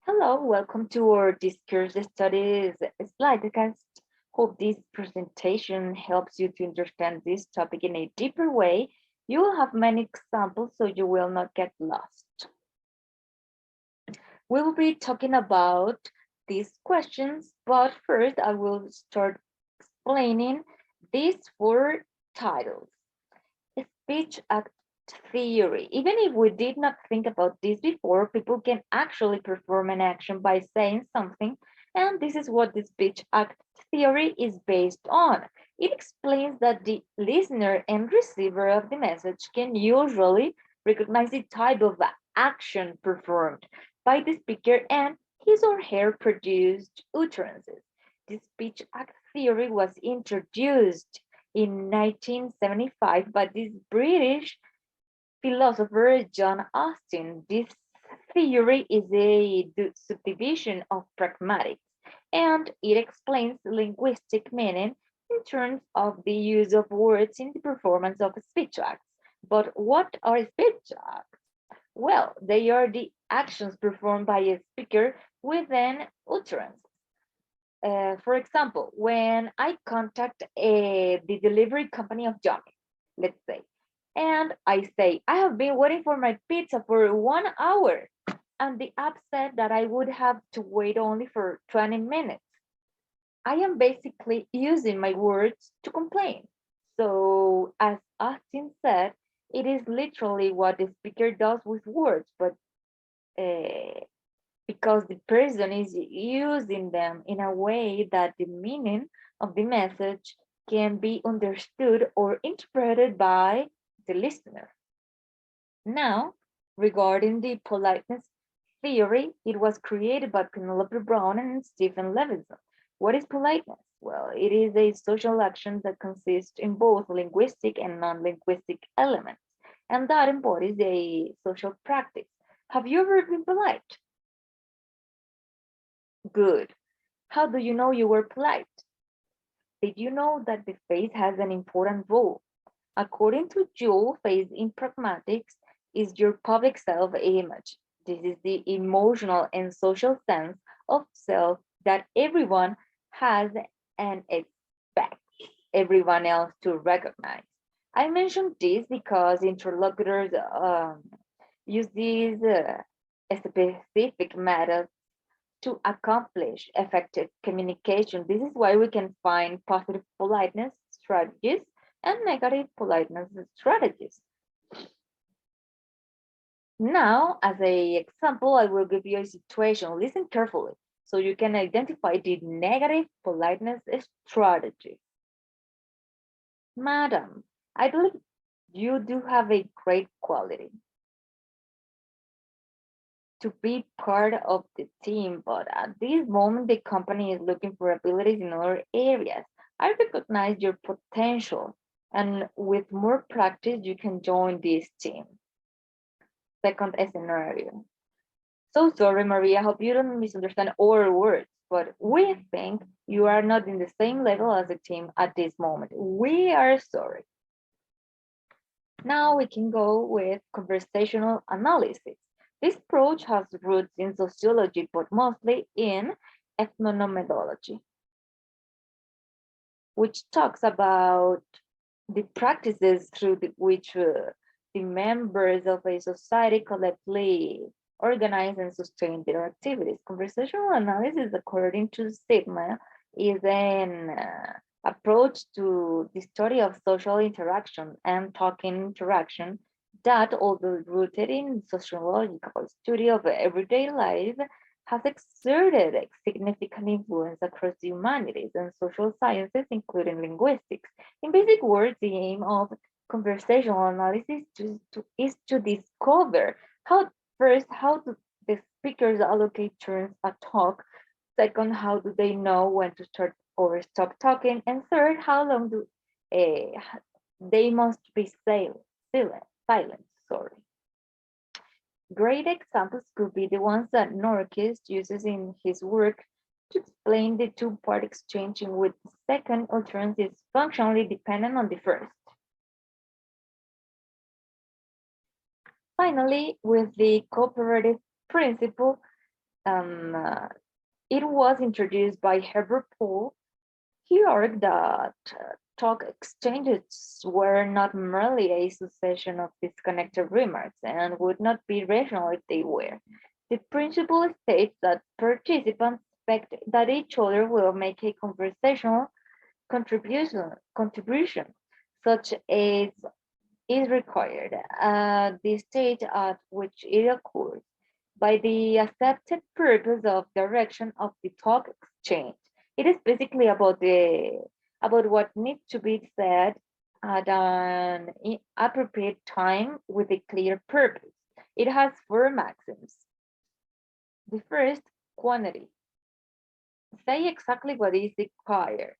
Hello, welcome to our Discourse Studies slidecast. Hope this presentation helps you to understand this topic in a deeper way. You will have many examples so you will not get lost. We will be talking about these questions, but first I will start explaining these four titles. Speech act theory. Even if we did not think about this before, people can actually perform an action by saying something, and this is what the speech act theory is based on. It explains that the listener and receiver of the message can usually recognize the type of action performed by the speaker and his or her produced utterances. The speech act theory was introduced in 1975 by this British philosopher John Austin. This theory is a subdivision of pragmatics, and it explains linguistic meaning in terms of the use of words in the performance of speech acts. But what are speech acts? Well, they are the actions performed by a speaker with an utterance. For example, when I contact the delivery company of Johnny, let's say, and I say, I have been waiting for my pizza for 1 hour, and the app said that I would have to wait only for 20 minutes. I am basically using my words to complain. So, as Austin said, it is literally what the speaker does with words, but uh, because the person is using them in a way that the meaning of the message can be understood or interpreted by the listener. Now, regarding the politeness theory, it was created by Penelope Brown and Stephen Levinson. What is politeness? Well, it is a social action that consists in both linguistic and non-linguistic elements, and that embodies a social practice. Have you ever been polite? Good. How do you know you were polite? Did you know that the face has an important role? According to Joule, face in pragmatics is your public self-image. This is the emotional and social sense of self that everyone has and expects everyone else to recognize. I mentioned this because interlocutors use these specific methods to accomplish effective communication. This is why we can find positive politeness strategies and negative politeness strategies. Now, as an example, I will give you a situation. Listen carefully so you can identify the negative politeness strategy. Madam, I believe you do have a great quality to be part of the team, but at this moment, the company is looking for abilities in other areas. I recognize your potential, and with more practice, you can join this team. Second scenario. So sorry, Maria, I hope you don't misunderstand our words, but we think you are not in the same level as the team at this moment. We are sorry. Now we can go with conversational analysis. This approach has roots in sociology, but mostly in ethnomethodology, which talks about the practices through which the members of a society collectively organize and sustain their activities. Conversational analysis, according to Sigma, is an approach to the study of social interaction and talking interaction that, although rooted in sociological study of everyday life, has exerted a significant influence across the humanities and social sciences, including linguistics. In basic words, the aim of conversational analysis is to discover how, first, how do the speakers allocate turns at talk. Second, how do they know when to start or stop talking? And third, how long do they must be silent, sorry. Great examples could be the ones that Norquist uses in his work to explain the two-part exchange in which the second alternative is functionally dependent on the first. Finally, with the cooperative principle, It was introduced by Herbert Poole. He argued that talk exchanges were not merely a succession of disconnected remarks and would not be rational if they were. The principle states that participants expect that each other will make a conversational contribution such as is required at the stage at which it occurs by the accepted purpose of direction of the talk exchange. It is basically about what needs to be said at an appropriate time with a clear purpose. It has four maxims. The first, quantity. Say exactly what is required.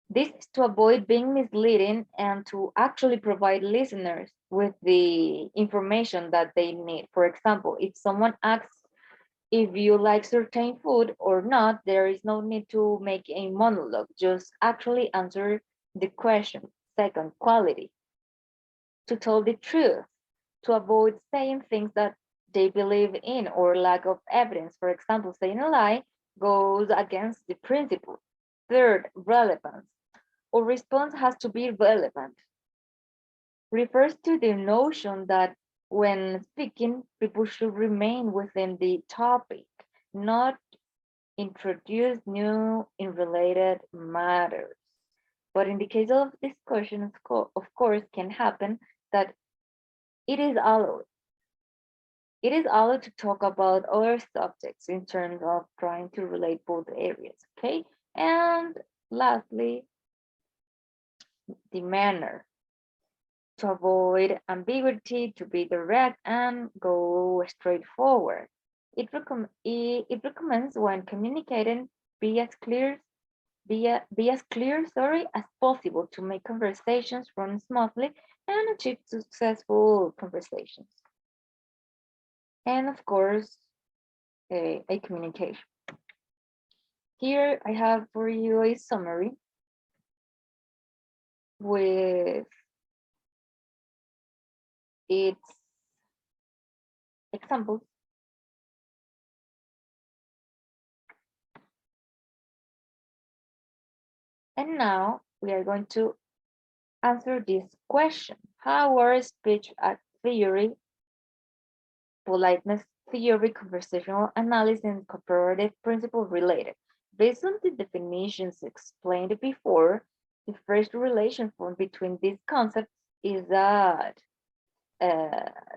This is to avoid being misleading and to actually provide listeners with the information that they need. For example, if someone asks if you like certain food or not, there is no need to make a monologue, just actually answer the question. Second, quality. To tell the truth, to avoid saying things that they believe in or lack of evidence. For example, saying a lie goes against the principle. Third, relevance. Our response has to be relevant. Refers to the notion that when speaking, people should remain within the topic, not introduce new in related matters. But in the case of discussion, of course, can happen that it is allowed. It is allowed to talk about other subjects in terms of trying to relate both areas, okay? And lastly, the manner. To avoid ambiguity, to be direct and go straight forward. It recommends when communicating, be as clear, as possible to make conversations run smoothly and achieve successful conversations. And of course, a communication. Here I have for you a summary with its examples. And now we are going to answer this question. How are speech theory, politeness theory, conversational analysis, and comparative principle related? Based on the definitions explained before, the first relation formed between these concepts is that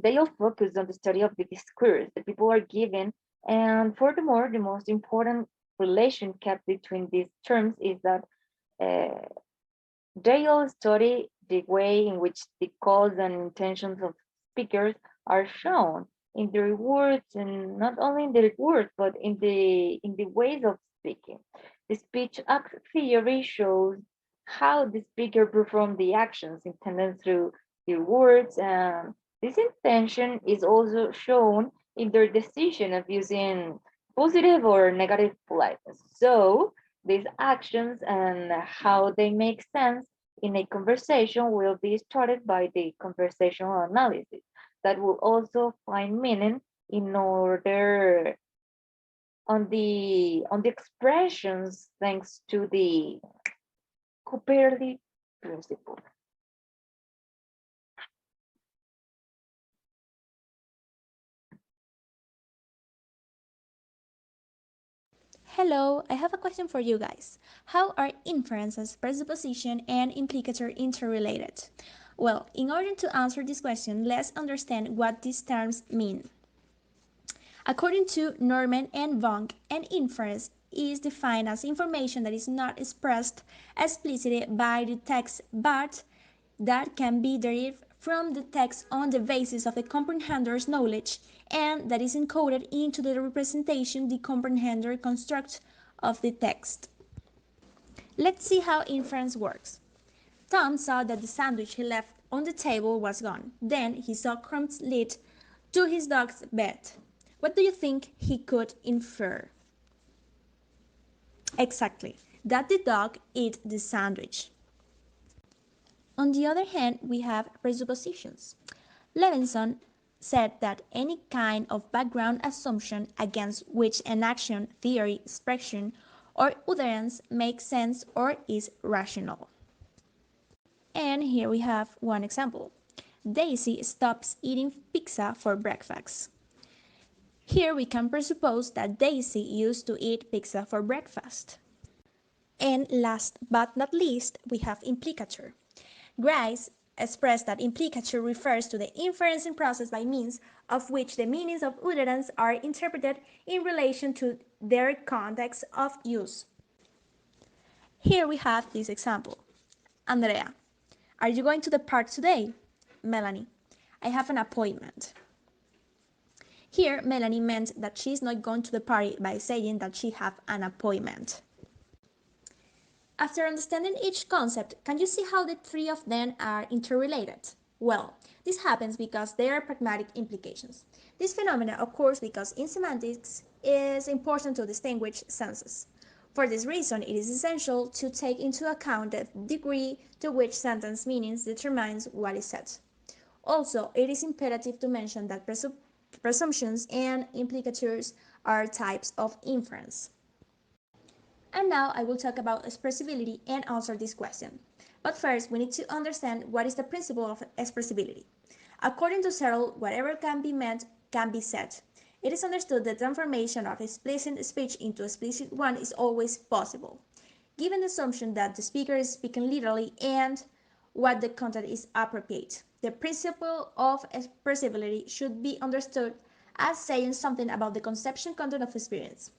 they all focus on the study of the discourse that people are given. And furthermore, the most important relation kept between these terms is that uh, they all study the way in which the cause and intentions of speakers are shown in their words, and not only in their words, but in the ways of speaking. The speech act theory shows how the speaker performed the actions intended through their words, and this intention is also shown in their decision of using positive or negative politeness. So these actions and how they make sense in a conversation will be started by the conversational analysis that will also find meaning in order on the expressions thanks to the comparative principle. Hello, I have a question for you guys. How are inferences, presupposition, and implicator interrelated? Well, in order to answer this question, let's understand what these terms mean. According to Norman and Vonk, an inference is defined as information that is not expressed explicitly by the text but that can be derived from the text on the basis of the comprehender's knowledge and that is encoded into the representation the comprehender constructs of the text. Let's see how inference works. Tom saw that the sandwich he left on the table was gone. Then he saw crumbs lit to his dog's bed. What do you think he could infer? Exactly, that the dog ate the sandwich. On the other hand, we have presuppositions. Levinson said that any kind of background assumption against which an action, theory, expression, or utterance makes sense or is rational. And here we have one example. Daisy stops eating pizza for breakfast. Here we can presuppose that Daisy used to eat pizza for breakfast. And last but not least, we have implicature. Grice expressed that implicature refers to the inferencing process by means of which the meanings of utterance are interpreted in relation to their context of use. Here we have this example. Andrea, are you going to the park today? Melanie, I have an appointment. Here, Melanie meant that she is not going to the party by saying that she have an appointment. After understanding each concept, can you see how the three of them are interrelated? Well, this happens because there are pragmatic implications. This phenomenon occurs because in semantics it is important to distinguish senses. For this reason, it is essential to take into account the degree to which sentence meanings determines what is said. Also, it is imperative to mention that presumptions and implicatures are types of inference. And now I will talk about expressibility and answer this question. But first, we need to understand what is the principle of expressibility. According to Searle, whatever can be meant can be said. It is understood that transformation of explicit speech into explicit one is always possible, given the assumption that the speaker is speaking literally and what the content is appropriate. The principle of expressibility should be understood as saying something about the conception content of experience.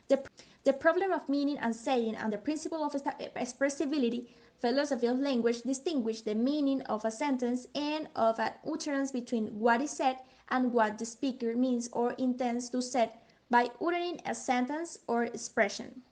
The problem of meaning and saying and the principle of expressibility philosophy of language distinguish the meaning of a sentence and of an utterance between what is said and what the speaker means or intends to say by uttering a sentence or expression.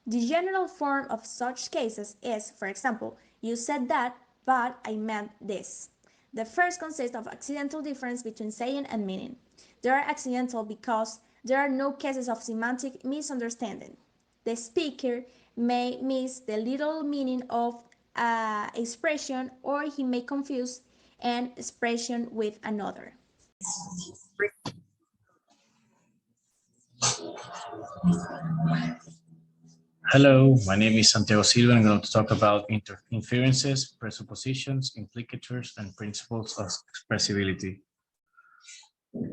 The general form of such cases is, for example, you said that, but I meant this. The first consists of accidental difference between saying and meaning. They are accidental because there are no cases of semantic misunderstanding. The speaker may miss the literal meaning of an expression, or he may confuse an expression with another. Hello, my name is Santiago Silva, and I'm going to talk about inferences, presuppositions, implicatures, and principles of expressibility.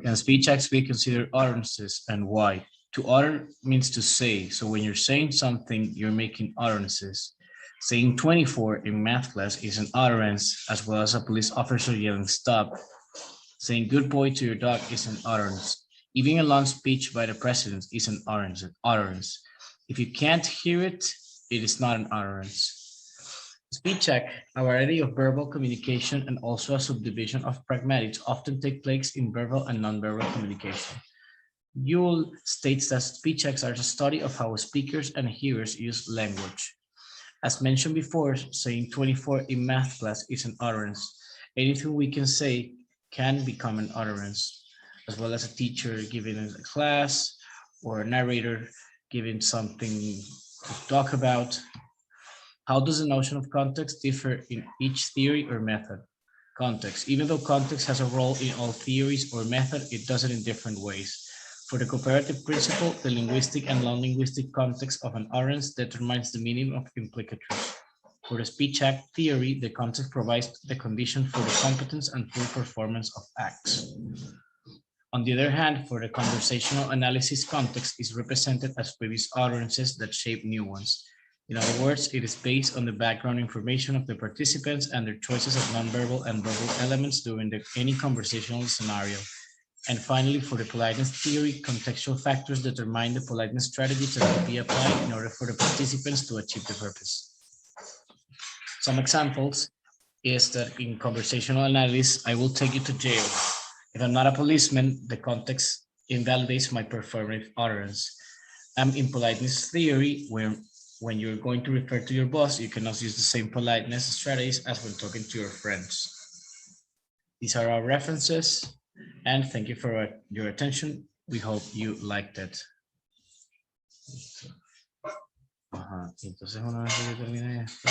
Can speech acts be considered utterances, and why? To utter means to say, so when you're saying something, you're making utterances. Saying 24 in math class is an utterance, as well as a police officer yelling stop. Saying good boy to your dog is an utterance. Even a long speech by the president is an utterance. If you can't hear it, it is not an utterance. Speech check, a variety of verbal communication and also a subdivision of pragmatics often take place in verbal and nonverbal communication. Yule states that speech checks are the study of how speakers and hearers use language. As mentioned before, saying 24 in math class is an utterance. Anything we can say can become an utterance, as well as a teacher giving a class or a narrator giving something to talk about. How does the notion of context differ in each theory or method? Context. Even though context has a role in all theories or method, it does it in different ways. For the cooperative principle, the linguistic and non-linguistic context of an utterance determines the meaning of implicatures. For the speech act theory, the context provides the condition for the competence and full performance of acts. On the other hand, for the conversational analysis, context is represented as previous utterances that shape new ones. In other words, it is based on the background information of the participants and their choices of nonverbal and verbal elements during any conversational scenario. And finally, for the politeness theory, contextual factors determine the politeness strategies that will be applied in order for the participants to achieve the purpose. Some examples is that in conversational analysis, I will take you to jail. If I'm not a policeman, the context invalidates my performative utterance. In politeness theory, where when you're going to refer to your boss, you cannot use the same politeness strategies as when talking to your friends. These are our references, and thank you for your attention. We hope you liked it. Entonces, una vez que yo termine esto,